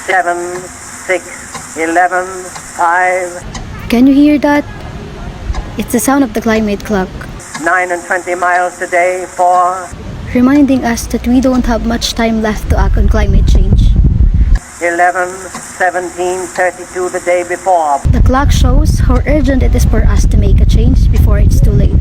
7, 6, 11, 5. Can you hear that? It's the sound of the climate clock, 9 and 20 miles today, 4, reminding us that we don't have much time left to act on climate change. 11, 17, 32 the day before. The clock shows how urgent it is for us to make a change before it's too late.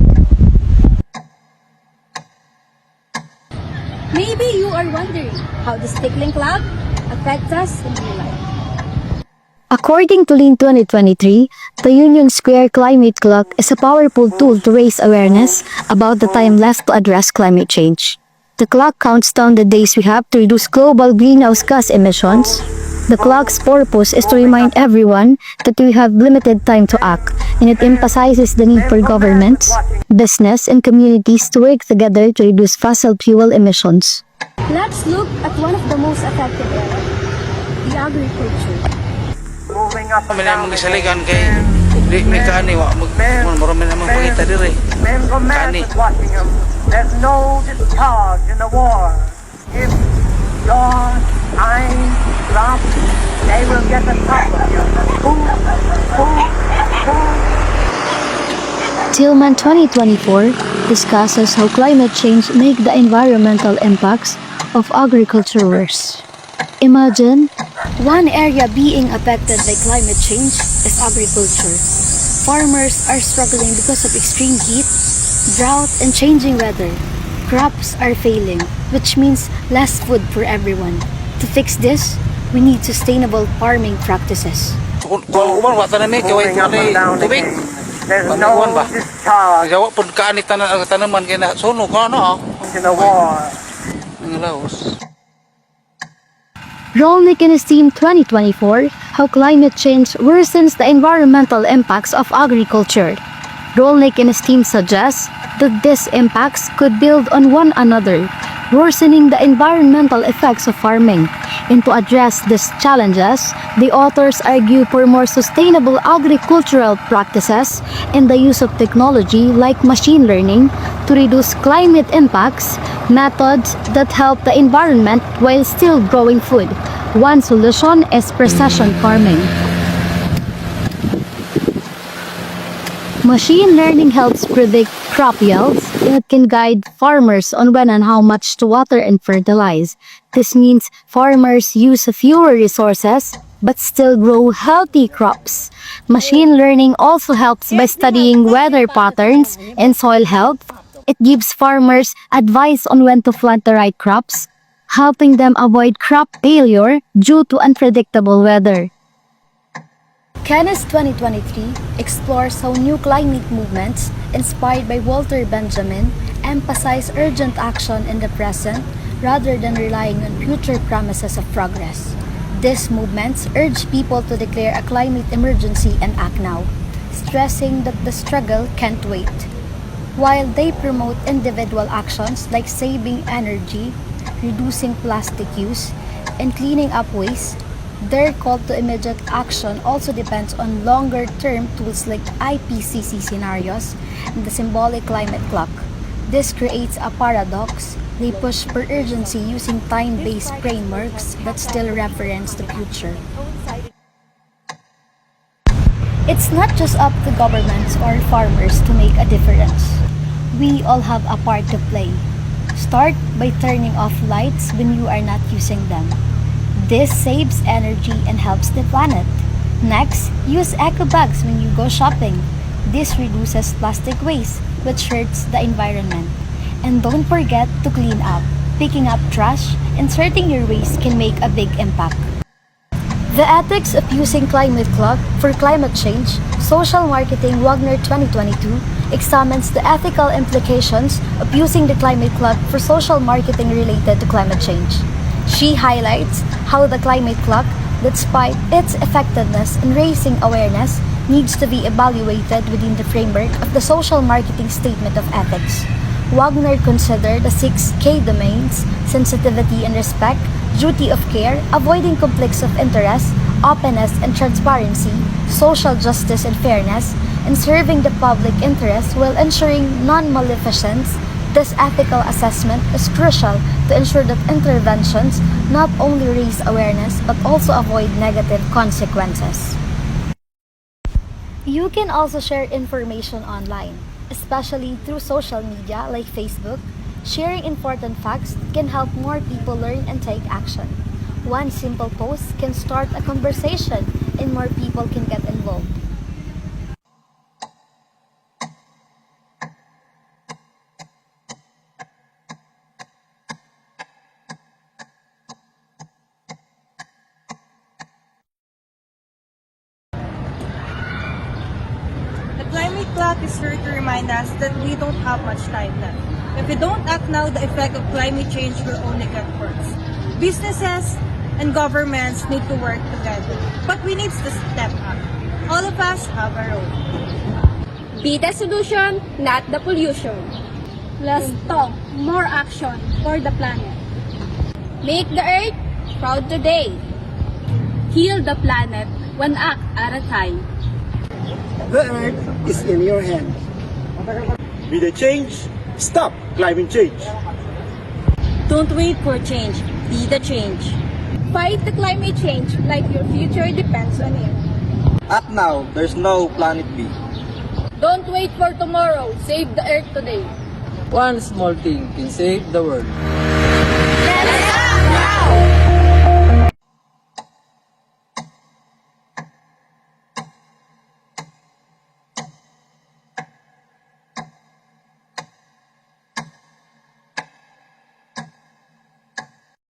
Maybe you are wondering how this tickling clock affects us in real life. According to Lean 2023, the Union Square Climate Clock is a powerful tool to raise awareness about the time left to address climate change. The clock counts down the days we have to reduce global greenhouse gas emissions. The clock's purpose is to remind everyone that we have limited time to act, and it emphasizes the need for governments, business, and communities to work together to reduce fossil fuel emissions. Let's look at one of the most affected areas, the agriculture. Moving up and Kami down na mong isaligan kay again. di may kaani wa marami na mong pangita dire. Men go mad with watching them. There's no discharge in the war. If your eyes drop, they will get the top of you. Tillman 2024 discusses how climate change make the environmental impacts of agriculture worse. Imagine, one area being affected by climate change is agriculture. Farmers are struggling because of extreme heat, drought, and changing weather. Crops are failing, which means less food for everyone. To fix this, we need sustainable farming practices. Kung uman wa tanan ni kay Moving up and down tubig. again. There's Panuwan no ba? discharge Jawa pud kaani tanaman kay na sunog ka no. in the war. Ang laos. Rolnick and his team 2024, how climate change worsens the environmental impacts of agriculture. Rolnick and his team suggest that these impacts could build on one another, worsening the environmental effects of farming. And to address these challenges, the authors argue for more sustainable agricultural practices and the use of technology like machine learning to reduce climate impacts, methods that help the environment while still growing food. One solution is precision farming. Machine learning helps predict crop yields, and it can guide farmers on when and how much to water and fertilize. This means farmers use fewer resources but still grow healthy crops. Machine learning also helps by studying weather patterns and soil health. It gives farmers advice on when to plant the right crops, helping them avoid crop failure due to unpredictable weather. Canis 2023 explores how new climate movements, inspired by Walter Benjamin, emphasize urgent action in the present rather than relying on future promises of progress. These movements urge people to declare a climate emergency and act now, stressing that the struggle can't wait. While they promote individual actions like saving energy, reducing plastic use, and cleaning up waste, their call to immediate action also depends on longer-term tools like IPCC scenarios and the symbolic climate clock. This creates a paradox. They push for urgency using time-based frameworks but still reference the future. It's not just up to governments or farmers to make a difference. We all have a part to play. Start by turning off lights when you are not using them. This saves energy and helps the planet. Next, use eco bags when you go shopping. This reduces plastic waste, which hurts the environment. And don't forget to clean up. Picking up trash and sorting your waste can make a big impact. The Ethics of Using Climate Clock for Climate Change, Social Marketing Wagner 2022 examines the ethical implications of using the climate clock for social marketing related to climate change. She highlights how the climate clock, despite its effectiveness in raising awareness, needs to be evaluated within the framework of the social marketing statement of ethics. Wagner considered the 6 K domains: sensitivity and respect, duty of care, avoiding conflicts of interest, openness and transparency, social justice and fairness, and serving the public interest while ensuring non-maleficence. This ethical assessment is crucial to ensure that interventions not only raise awareness but also avoid negative consequences. You can also share information online, especially through social media like Facebook. Sharing important facts can help more people learn and take action. One simple post can start a conversation and more people can get involved. The climate clock is here to remind us that we don't have much time left. If we don't act now, the effect of climate change will only get worse. Businesses and governments need to work together, but we need to step up. All of us have a role. Be the solution, not the pollution. Less talk, more action for the planet. Make the earth proud today. Heal the planet one act at a time. The earth is in your hands. Be the change. Stop climate change. Don't wait for change, be the change. Fight the climate change like your future depends on it. Act now, there's no planet B. Don't wait for tomorrow, save the earth today. One small thing can save the world. Let's act now!